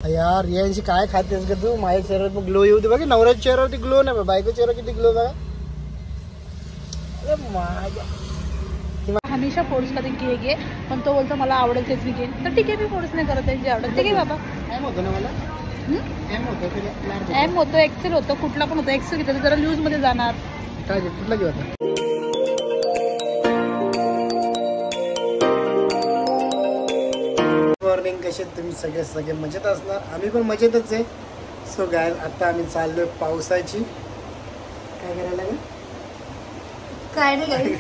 यार रियांशी काय खातेस का तू? माझ्या चेहऱ्यावर ग्लो येऊ दे बघ. नवऱ्याच्या चेहऱ्यावरती ग्लो नाही, बायको चेहरा किती ग्लो बघा. हमेशा फोर्स कधी घे पण तो बोलतो मला आवडेल तेच मी घेईन. तर ठीक आहे, मी फोर्स नाही करत, त्यांची आवडत ते घे बाबा. एम होतं ना मला, एम होतं, एक्सेल होतं, कुठला पण होतं. एक्सेल घेतलं जरा लूज मध्ये जाणार. काय कुठला घेऊ आता? मॉर्निंग, कसे तुम्ही सगळे मजेत असणार. आम्ही पण मजेतच आहे. सो गाय आता आम्ही चाललोय पावसाची. काय करायला लागेल? काय नाही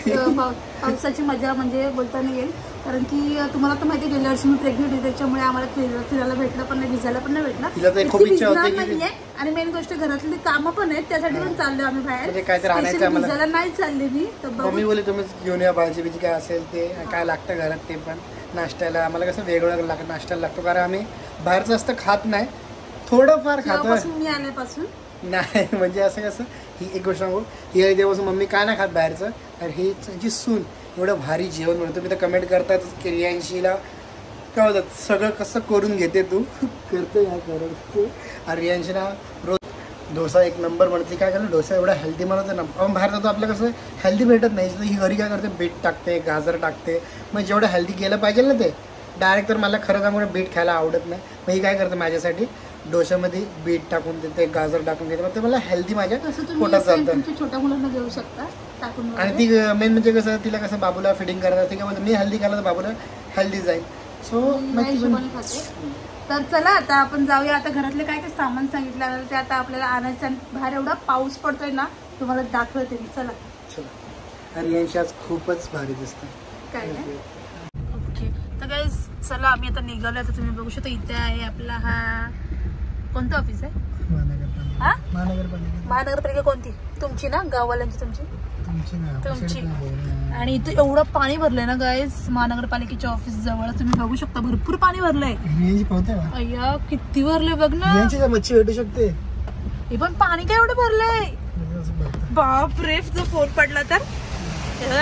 पावसाची मजा म्हणजे बोलता नाही येईल, कारण की तुम्हाला तर माहिती गेल्या वर्षी मी प्रेग्नेंट होते, त्याच्यामुळे आम्हाला फिरायला भेटलं पण नाही, भिजायला पण नाही भेटलं. खूप इच्छा होती. आणि मेन गोष्ट घरातली कामं पण आहेत, त्यासाठी पण चाललोय आम्ही बाहेर. काहीतरी आणायचं भिजायला नाही चालले मी. तर मम्मी बोलली तुम्हीच घेऊन या, भाजी बिजी काय असेल ते, काय लागतं घरात ते पण. नाश्त्याला आम्हाला कसं वेगवेगळं लागतं, नाश्त्याला लागतो, कारण आम्ही बाहेरचं असतं खात नाही, थोडंफार खातो. मी आल्यापासून नाही म्हणजे असं कसं, ही एक गोष्ट सांगू, ही आधीपासून मम्मी काय नाही खात बाहेरचं. आणि ही जी सून एवढं भारी जेवण म्हणतो. मी तर कमेंट करतात की रियांशीला काय होतात सगळं कसं करून घेते तू. करतो या करून तू. आणि रियांशीला रोज डोसा एक नंबर म्हणते. काय करतो डोसा एवढा हेल्दी म्हणतो ना. आपण बाहेर जातो आपलं कसं हेल्दी भेटत नाही. ही घरी काय करते, बीट टाकते, गाजर टाकते. मग जेवढं हेल्दी केलं पाहिजे ना ते डायरेक्ट. तर मला खरं सांगून बीट खायला आवडत नाही. मग ही काय करते माझ्यासाठी डोशामध्ये बीट टाकून देते, गाजर टाकून देते. मग ते मला हेल्दी माझ्या पोटात जातं. छोट्या मुलांना देऊ शकता टाकून. आणि ती मेन म्हणजे कसं, तिला कसं बाबूला फिडिंग करायला असते, किंवा मी हेल्दी खायला तर बाबूला हेल्दी जाईल. सो तर चला आता आपण जाऊया. आता घरातले काय काय सामान सांगितलं ते आता आपल्याला आणायचं. आणि बाहेर एवढा पाऊस पडतोय ना, तुम्हाला दाखवते. चला चला. अरे यांशी आज खूपच भारी दिसतं. काय नाही ओके. तर काय चला आम्ही आता निघालो. आता तुम्ही बघू शकता इथे आहे आपला हा कोणतं ऑफिस आहे? महानगरपालिका. कोणती? तुमची ना, गाववाल्यांची? तुमची. आणि इथे एवढं पाणी भरलंय ना गाईज, महानगरपालिकेच्या ऑफिस जवळ तुम्ही बघू शकता, भरपूर पाणी भरलंय. अय्या किती भरलंय बघ ना. मच्छी भेटू शकते. हे पण पाणी काय एवढं भरलंय, बाप रे. जर फोन पडला तर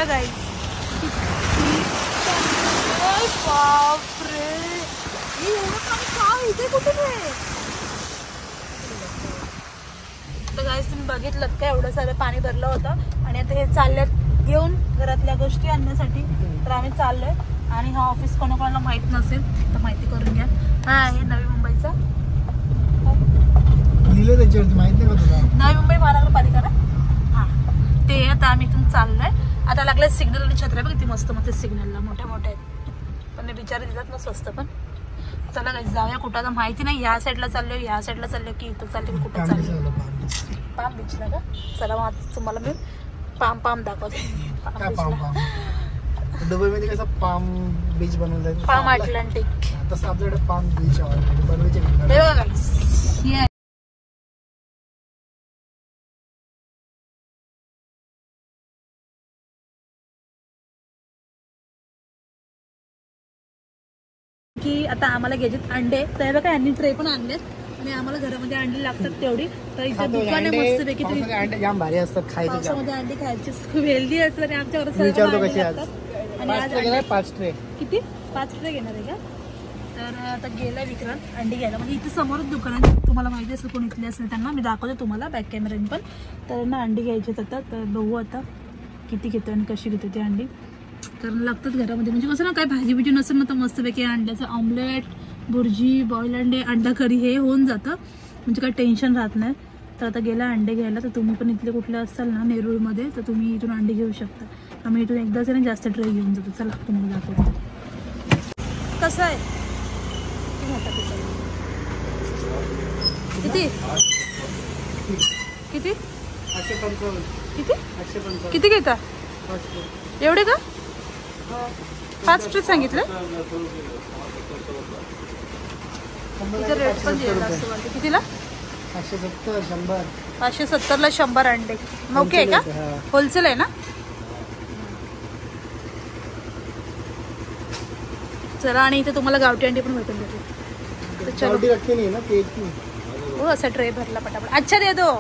गाईज, बाप रे. एवढं पाणी काय इथे कुठे रे? तर गाईज तुम्ही बघितलं का एवढं सारं पाणी भरलं होतं. आणि आता हे चालल्यात घेऊन घरातल्या गोष्टी आणण्यासाठी. तर आम्ही चाललोय. आणि हा ऑफिस कोणाकोणाला माहित नसेल तर माहिती करून घ्या. हा आहे नवी मुंबईचा, नवी मुंबई महानगरपालिका ना. हा ते. आता आम्ही इथून चाललोय. आता लागलाय सिग्नल आणि छत्र्या बघ किती मस्त मस्त सिग्नलला, मोठ्या मोठ्या आहेत. पण बिचारे दिसत ना स्वस्त. पण चला गाईज जाऊया कुठं, आता माहिती नाही. या साईडला चाललोय, या साईडला चाललोय की इथं चाललोय, कुठं चाललोय. पाम बीचला का? चला मग तुम्हाला मी पाम दाखवते. दुबईमध्ये कसं पाम बीच बनवलं, पाम अटलांटिक, तसं आपल्याकडे पाम बीच बनवायचे. की आता आम्हाला घ्यायचे अंडे. तर बघा यांनी ट्रे पण आणलेत. आणि आम्हाला घरामध्ये अंडी लागतात तेवढी. तर इथे दुकान आहे मस्त पैकी. अंडे जाम भारी असतात खायचे. पावसामध्ये अंडी खायची खूप हेल्दी असतात. आणि आमच्या घरात आणि आज 5 ट्रे. किती? 5 ट्रे घेणार आहे का? तर आता गेलाय विक्रांत अंडी घ्यायला. म्हणजे इथे समोरच दुकान आहे. तुम्हाला माहिती असेल कोण इथले असेल त्यांना मी दाखवते तुम्हाला बॅक कॅमेऱ्याने पण. तर ना अंडी घ्यायचीच आता. तर बघू आता किती घेतो आणि कशी घेतो ती अंडी. कारण लागतात घरामध्ये. म्हणजे कसं ना काय भाजी बिजी नसेल ना तर मस्तपैकी अंड्याचं ऑमलेट, भुर्जी, बॉईल अंडे, अंडा करी हे होऊन जातं. म्हणजे काही टेन्शन राहत नाही. तर आता गेला अंडे घ्यायला. तर तुम्ही पण इथले कुठले असाल ना नेरूळमध्ये तर तुम्ही इथून अंडे घेऊ शकता. आम्ही इथून एकदाच आहे ना जास्त ट्रे घेऊन जातो. चला तुम्हाला दाखवतो कसं आहे. किती किती किती किती घेता? एवढे का? 5 ट्रे सांगितलं. रेट पण असं वाटतं. कितीला? 570 100. 570ला 100 अंडे. ओके आहे का? होलसेल आहे ना? चला. आणि इथे तुम्हाला गावठी अंडी पण भेटून जाते. हो असा ट्रे भरला पटापट. अच्छा दे दो.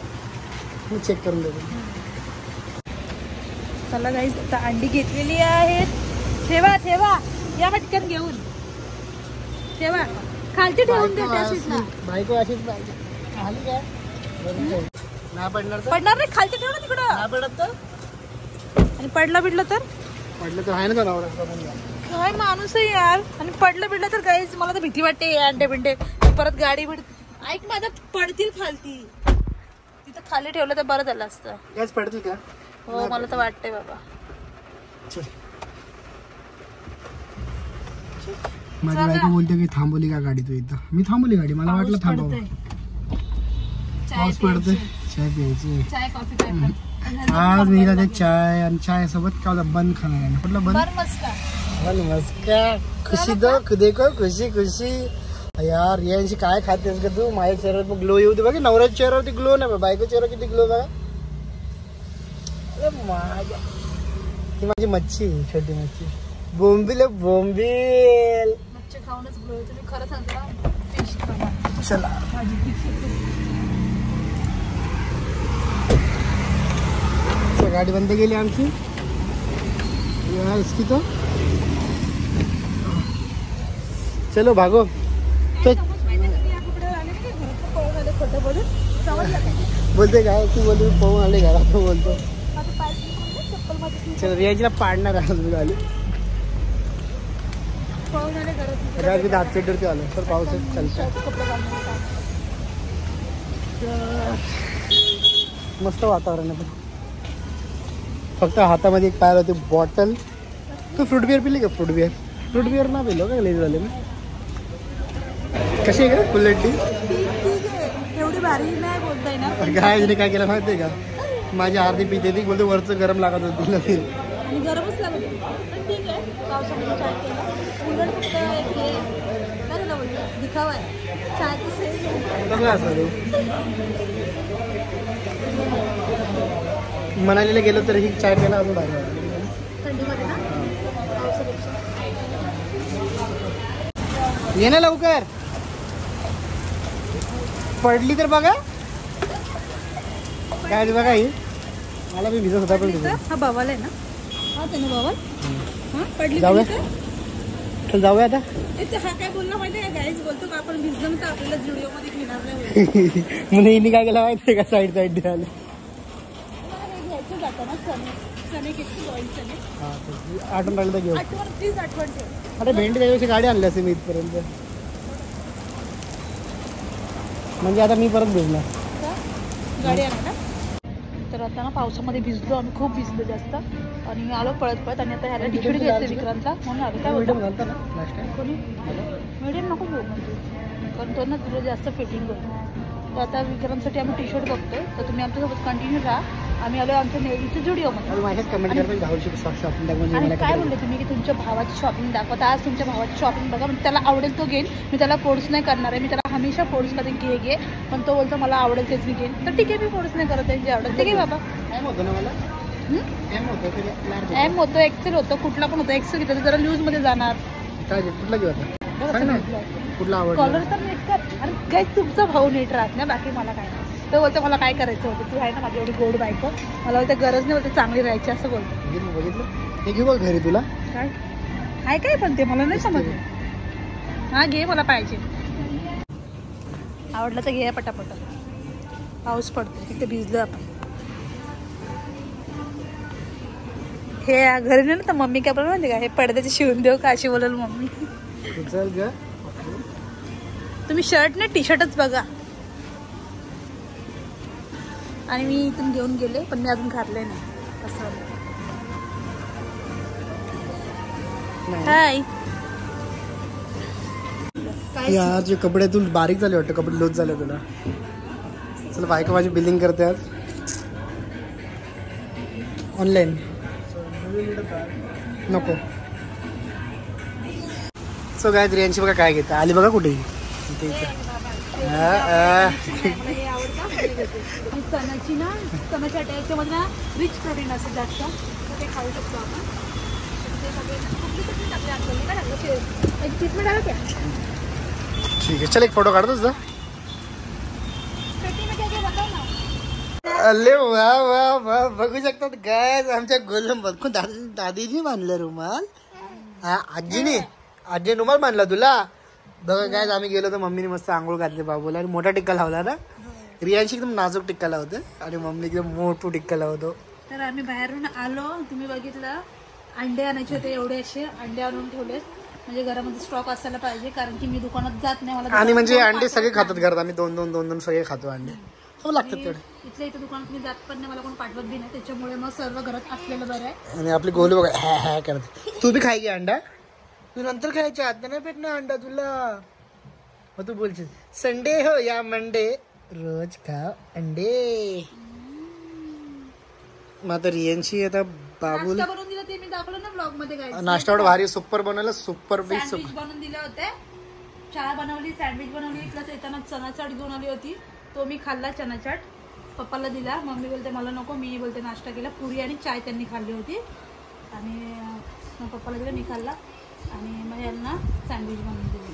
चेक करून देतो. चला गाईज आता अंडी घेतलेली आहेत. ठेवा ठेवा या पटकन घेऊन ठेवा. खालती ठेवून देते अशीच ना. बायको अशीच पाहिजे. आली काय नाही पडणार तर पडणार नाही, खालती ठेव ना तिकडं. नाही पडत तर आणि पडलं बिडलं तर आहे ना तो नवरा. काय माणूस आहे यार. आणि पडलं बिडलं तर काहीच मला तर भीती वाटते. अंडे बिंडे परत गाडी बिड ऐक माझा पडतील खालती. तिथं खाली ठेवलं तर बरं झालं असतं. काच पडतील का? हो मला तर वाटतंय बाबा. माझी बायको बोलते की थांबवली का गाडी तू इथं. मी थांबवली गाडी, मला वाटलं थांबव. पाऊस पडतोय, चाय प्यायची. चाय कॉफी काय पण आज मी ते चाय आणि चाय सोबत काय बन खाणार आहे. कुठला बन? बन मस्का. खुशी दो देखो, खुशी खुशी. यार यांची काय खातेस का तू? माझ्या चेहऱ्यावर ग्लो येऊ दे बघा. नवऱ्याच्या चेहऱ्यावरती ग्लो नाही, बायको चेहरा किती ग्लो बघा. माझ्या ही माझी मच्छी, छोटी मच्छी. बोंबील बोंबील. मच्छी खाऊनच ग्लो येतो. मी खरं सांगतो फिश खावा. चला गाडी बंद केली आमची. इसकी तो चलो भागो. तो बोलते काय तू बोलतो पळून आले घरात बोलतो. चलो रियाजीला पाडणार आहे गाडी. दात पेटवरती आलो तर पाऊस चालतो. मस्त वातावरण आहे. फक्त हातामध्ये एक पाहिलं होते बॉटल. तू फ्रूट बिअर पिली का? फ्रूट बिअर ना पिलो का? लेट झाले मी. कशी आहे का कुल्लटी? एवढी भारी नाही बोलता येणार. काय केलं माहिती आहे का? माझी अर्धी पिते ती बोलते वरचं गरम लागत होती. आणि गरमच लागत होती. पण ठीक आहे, पावसामध्ये चाय केला. उलट फक्त एक हे काय झालं बोलतो दिखावा आहे. चाय कसं असं मनालीला गेलो तर ही चाय प्यायला अजून भारी थंडीमध्ये ना पावसापेक्षा. ये ना लवकर. पडली तर बघा काय बघा. ही मला मी भिजत होता पण हा बवाल आहे ना. हा त्यानं बवाल. हा पडली. जाऊया चल जाऊया आता. हा काय बोलला माहिती आहे? गाईज बोलतो का आपण भिजलो तर आपल्याला व्हिडिओ मध्ये घेणार नाही. म्हणजे हिने काय केलं माहिती आहे का? साईड आले घ्यायचं जातं ना चणे. चणे घेतली बॉईल चणे. आठवण राहिलं तर घेऊ. आठवण प्लीज आठवण ठेव. अरे भेंडी त्याच्यापेक्षा गाडी आणली असेल मी इथपर्यंत. म्हणजे आता मी परत भिजणार गाडी आणा. तर आता ना पावसामध्ये भिजलो आणि खूप भिजलो जास्त. आणि आलो पळत आणि आता ह्याला टिशर्ट घ्यायचं विक्रांतला म्हणून आलो. काय बोलतो कोणी मीडियम नको घेऊ म्हणजे कारण तो ना तुला जास्त फिटिंग होतो. तर आता विक्रांतसाठी आम्ही टी शर्ट बघतोय. तर तुम्ही आमच्यासोबत कंटिन्यू राहा. आम्ही आलो आमच्या नेहमीच्या जुडिओमध्ये. माझ्याच कमेंट शॉपिंग. आणि काय बोलले तुम्ही की तुमच्या भावाची शॉपिंग दाखवता. आज तुमच्या भावाची शॉपिंग बघा. म्हणजे त्याला आवडेल तो घेईन. मी त्याला फोर्स नाही करणार आहे. मी त्याला हमेशा फोर्स करेन घे पण तो बोलतो मला आवडेल तेच मी घेईन. तर ठीक आहे मी फोर्स नाही करत आहे. जे आवडेल ते घे बाबा. एम होतो एक्सेल होतो कुठला पण होतो. एक्सेल घेतो जरा न्यूज मध्ये जाणार. काय कुठला घेऊ? कुठला आवडला? कॉलर तर नीट कर. आणि काही तुमचा भाऊ नीट राहत नाही. बाकी मला काय नाही. तो बोलतो मला काय करायचं होतं. तू आहे ना माझी एवढी गोड बायको. मला बोलते गरज नाही बोलते चांगली राहायची असं बोलतो. बघितलं हे घेऊ बघ घरी तुला काय आहे काय पण ते मला नाही समजलं. हा घे मला पाहिजे. आवडलं तर घे पटापट. पाऊस पडतो तिथे भिजलो आपण. हे घरी नाही ना तर मम्मी काय बोलत माहिती का? हे पडद्याचे शिवून देऊ का अशी बोलेल मम्मी. चल ग तुम्ही शर्ट नाही टी शर्टच बघा. आणि मी इथून घेऊन गेले पण मी अजून घातले नाही. असं हाय यार जे कपडे तू बारीक झाले वाटतं. कपडे लूज झाले तुला. चल बायको माझी बिलिंग करते आज ऑनलाईन. नको सो काय रियांशी बघा काय घेता आली बघा कुठे. चण्याची ना चण्याच्या याच्यामध्ये ना रिच प्रोटीन असतं जास्त. तर ते खाऊ शकतो आपण. ठीक आहे चल एक फोटो काढतोस ना. अरे वा वा वा बघू शकतात गायज आमच्या गोलम बघून दादीने बांधलं रुमाल. आजीने रुमाल बांधला तुला. बघा काय आम्ही गेलो तर मम्मीने मस्त आंघोळ घातली बाबूला आणि मोठा टिक्का लावला ना. रियांशी एकदम नाजूक टिक्का लावतो आणि मम्मी एकदम मोठू टिक्का लावतो. तर आम्ही बाहेरून आलो, तुम्ही बघितलं अंडे आणायचे होते, एवढे असे अंडे आणून ठेवले म्हणजे घरामध्ये स्टॉक असायला पाहिजे, कारण की मी दुकानात जात नाही. मला आणि म्हणजे अंडे सगळे खातात घरात, आम्ही दोन दोन सगळे खातो अंडे. हो लागतात तेवढे. इथल्या इथं दुकानात मी जात पण नाही, मला कोण पाठवत बी नाही, त्याच्यामुळे मग सर्व घरात असलेलं बरं आहे. आणि आपली गोलू बघा हॅ हॅ करते. तू बी खाय की अंडा, तू नंतर खायच्या आता नाही भेटणार अंडा तुला. मग तू बोलशील संडे हो या मंडे रोज खा अंडे. मग आता रियांशी आता बाबूल नाश्ता बनवून दिला ते मी दाखवलं ना ब्लॉग मध्ये. काय नाश्ता एवढं भारी सुपर बनवलं, सुपर बी सँडविच बनवून दिले होते, चहा बनवली, सँडविच बनवली, प्लस येताना चना चाट घेऊन आली होती, तो मी खाल्ला चना चाट, पप्पाला दिला. मम्मी बोलते मला नको, मी बोलते नाश्ता केला, पुरी आणि चाय त्यांनी खाल्ली होती आणि मग पप्पाला दिला, मी खाल्ला आणि मग यांना सँडविच बनवून दिली.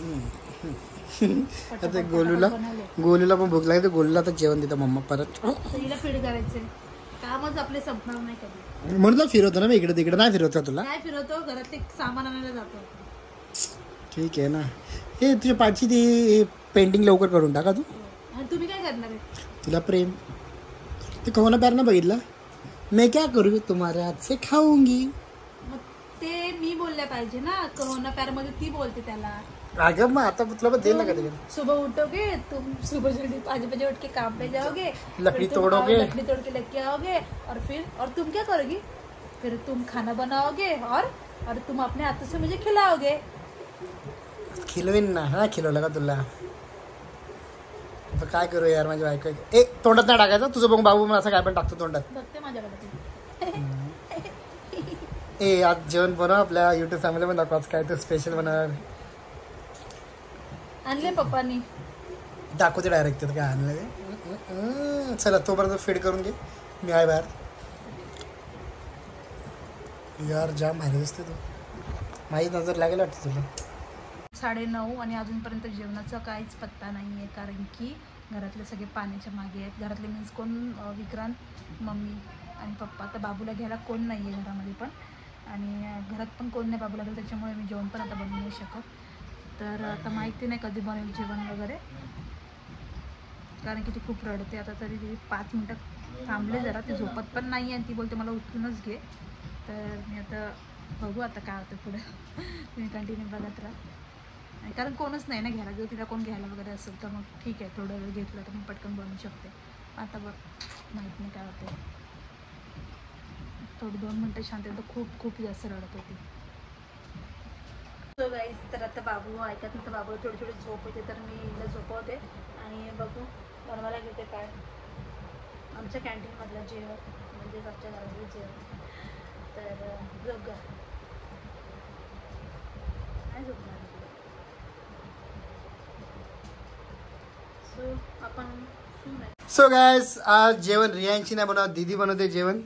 आता गोलूला पण भूक लागली तर गोलूला आता जेवण देतं मम्मा परत. हिला फीड करायचंय, कामच आपले संपणार नाही कधी. म्हणून फिरवतो ना मी इकडे तिकडे, नाही फिरवतो तुला. काय फिरवतो, घरातले सामान आणायला जातो. ठीक आहे ना. हे तुझ्या पाठची ती पेंटिंग लवकर करून टाका तू. आणि तुम्ही काय करणार आहे? तुला प्रेम ते कोणा प्यार ना बघितला, मैं क्या करू तुम्हारे हात से खाऊंगी. मग ते मी बोलल्या पाहिजे ना, कहोना प्यार मध्ये ती बोलते त्याला. अगं मग आता तुला पण दे ना कधी. सुबह उठोगे तुम, सुबह जल्दी 5 बजे उठ के काम पे जाओगे, लकड़ी तोड़ोगे, लकड़ी तोड़ के लेके आओगे, और तुम क्या करोगी, फिर तुम खाना बनाओगे और तुम अपने हाथों से मुझे खिलाओगे. खिलवीन ना. हा खिलवलं का तुला. आता काय करू यार माझी बायको. ए तोंडात नाही टाकायचं तुझं बघून बाबू मला असं काय पण टाकतो तोंडात. बघते माझ्याकडे. ए आज जेवण बनव, आपल्या युट्यूब फॅमिली पण दाखव काय तू स्पेशल बनवणार. आणले पप्पानी, दाखवते डायरेक्ट काय आणलं ते. चला तोपर्यंत फीड करून घे, मी आहे बाहेर. यार जाम भारी दिसते तू, माझी नजर लागेल वाटतं तुला. 9:30 आणि अजूनपर्यंत जेवणाचा काहीच पत्ता नाही आहे, कारण की घरातले सगळे पाण्याच्या मागे आहेत. घरातले मीन्स कोण, विक्रांत, मम्मी आणि पप्पा. तर बाबूला घ्यायला कोण नाही आहे घरामध्ये पण, आणि घरात पण कोण नाही बाबूला घ्यायला, त्याच्यामुळे मी जेवण पण आता बनवू नाही शकत. तर आता माहिती नाही कधी बनवेल जेवण वगैरे, कारण की ती खूप रडते. आता तरी ती 5 मिनटं थांबले जरा, ती झोपत पण नाही आणि ती बोलते मला उठूनच घे. तर मी आता बघू आता काय होतं पुढे. तुम्ही कंटिन्यू बघत राहा, कारण कोणच नाही ना घ्यायला. जर तिला कोण घ्यायला वगैरे असेल तर मग ठीक आहे, थोडा वेळ घेतलं तर मी पटकन बनवू शकते. आता बघ माहीत नाही काय होतं. थोडी 2 मिनटं शांत, तर खूप जास्त रडत होती. सो गाईज, तर आता बाबू ऐकत नाही, तर बाबूला थोडी झोप येते, तर मी हिला झोपवते आणि बघू बनवायला घेते काय आमच्या कॅन्टीनमधलं जेवण, म्हणजेच आमच्या घरातलं जेवण. तर झोप गा, नाही झोपणार. सो आपण सो गाइस आज जेवण रियांशी नाही बनवत, दीदी बनवते जेवण.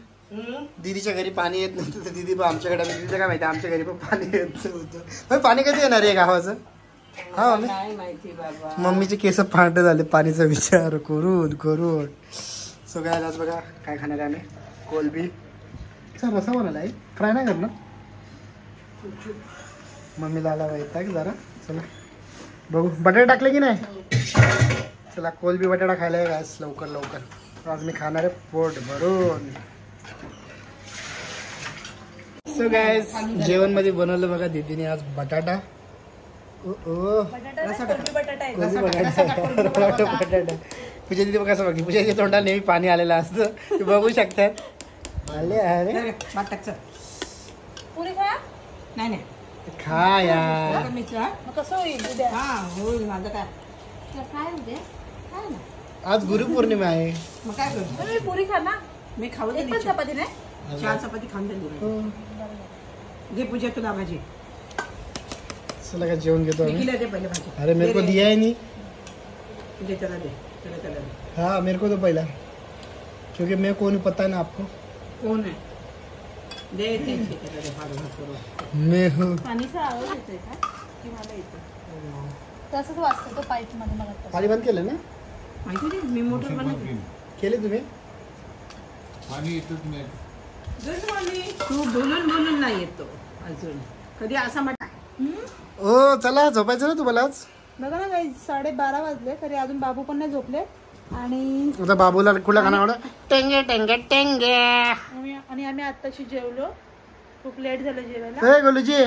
दीदीच्या घरी पाणी येत नव्हतं तर दीदी आमच्याकडे, दीदीचं काय माहिती आमच्या घरी पण पाणी येत नव्हतं. पाणी कधी येणार आहे गावाचं. हा मम्मी, मम्मीचे केस फांट झाले पाणीचा विचार करून. सो गाइस आज बघा काय खाणार आहे आम्ही. कोलबी रसा बनवला आहे, फ्राय नाही करणार. मम्मीला आला पाहिजे जरा. चला बघू बटाटे टाकले की नाही. चला कोलबी बटाटा खायला आहे गाइस लवकर. आज मी खाणार आहे पोट भरून. सो गाइस जेवण मध्ये बनवलं बघा दीदीने आज बटाटा. पूजा दीदी बघा कसं बघी, पूजाच्या तोंडाला नेहमी पाणी आलेलं असतं, ते बघू शकतात. अरे पुरी खा नाही खा यार. कसं होईल उद्या. होईल माझं काय काय म्हणजे आज गुरुपौर्णिमा आहे. मग काय करतो मी पुरी खा ना. मी खाऊ एक पण चपाती नाही, 4 चपाती खाऊन दिली. घे पूजा तुला भाजी. चला काय जेवण घेतो आम्ही. दे पहिले भाजी. अरे मेरे को दिया ही नहीं. दे त्याला दे. हाँ मेरे को तो पहला, क्योंकि मैं कौन पता है ना आपको. कोण आहे दे ते त्याला दे भाग करून. मैं हूँ. पाणीचा आवाज येतोय का की मला येतो तसंच वाजतं तो पाईप मध्ये. मला पाणी बंद केलं ना. माहिती नाही मी मोटर बनवते. केले तुम्ही. तू बोलून नाही येतो अजून कधी असा म्हटला. ओ चला झोपायचं ना तुम्हाला आज. बघा ना काही 12:30 वाजले तरी अजून बाबू पण नाही झोपले. आणि आता बाबूला कुठला गाणं आवडत टेंगे टेंगे टेंगे. आणि आम्ही आत्ताशी जेवलो. खूप लेट झालं जेवायला. ए गोलूजी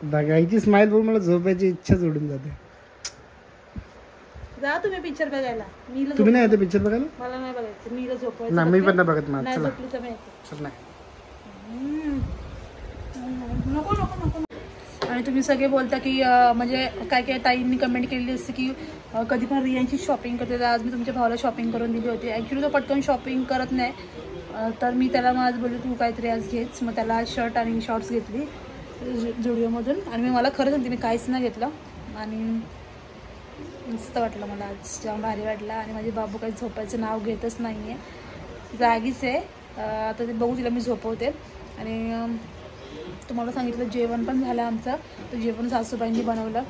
बघायची स्माईल बघून मला झोपायची इच्छा जोडून जाते. जा तुम्ही पिक्चर बघायला. मी तुम्ही नाही येते पिक्चर बघायला? मला नाही बघायचं. मी झोपायचं. ना मी पण नाही बघत. मग नाही चला झोपली तर मी येते. चल नाही. नको नको नको. आणि तुम्ही सगळे बोलता की म्हणजे काय काय ताईंनी कमेंट केलेली असते की कधी पण रियांची शॉपिंग करते. तर आज मी तुमच्या भावाला शॉपिंग करून दिली होती. ॲक्च्युली तो पटकन शॉपिंग करत नाही. तर मी त्याला मग आज बोलले तू काहीतरी आज घेच. मग त्याला शर्ट आणि शॉर्ट्स घेतली जुडिओमधून. आणि मी मला खरं सांगते मी काहीच नाही घेतलं. आणि मस्त वाटलं मला आज. जेव्हा भारी वाटलं. आणि माझे बाबू काही झोपायचं नाव घेतच नाही आहे. जागीच आहे. आता ते बघू तिला मी झोपवते. आणि तुम्हाला सांगितलं जेवण पण झालं आमचं. तर जेवण सासूबाईंनी बनवलं.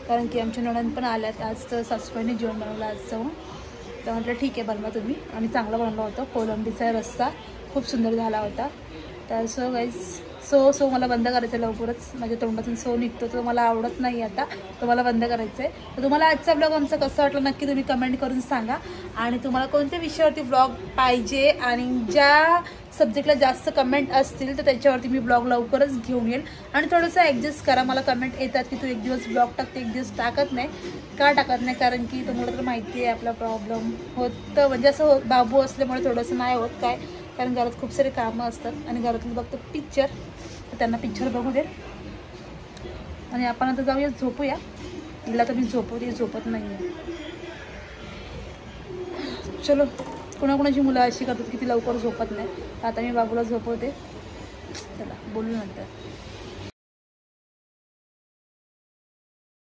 कारण की आमच्या नणंद पण आल्यात आज. तर सासूबाईंनी जेवण बनवलं आज जाऊन. तर म्हटलं ठीक आहे बनवा तुम्ही. आणि चांगलं बनवलं होतं. कोलंबीचा रस्सा खूप सुंदर झाला होता. तर सो गाईज सो मला बंद करायचं आहे लवकरच. माझ्या तोंडातून सो निघतो. तो मला आवडत नाही आता. तो मला बंद करायचं आहे. तर तुम्हाला आजचा ब्लॉग आमचा कसं वाटलं नक्की तुम्ही कमेंट करून सांगा. आणि तुम्हाला कोणत्या विषयावरती ब्लॉग पाहिजे आणि ज्या सब्जेक्टला जास्त कमेंट असतील तर त्याच्यावरती मी ब्लॉग लवकरच घेऊन येईल. आणि थोडंसं ॲडजस्ट करा. मला कमेंट येतात की तू एक दिवस ब्लॉग टाकते एक दिवस टाकत नाही. का टाकत नाही? कारण की तुम्हाला तर माहिती आहे आपला प्रॉब्लेम होतं. म्हणजे असं बाबू असल्यामुळे थोडंसं नाही होत काय. कारण घरात खूप सारे कामं असतात. आणि घरातलं बघतो पिक्चर. तर त्यांना पिक्चर बघू दे. आणि आपण आता जाऊया झोपूया. हिला तर मी झोपवते झोपत नाही आहे. चलो कोणाकोणाची मुलं अशी करतात की ती लवकर झोपत नाही. आता मी बाबूला झोपवते. चला बोलू नंतर.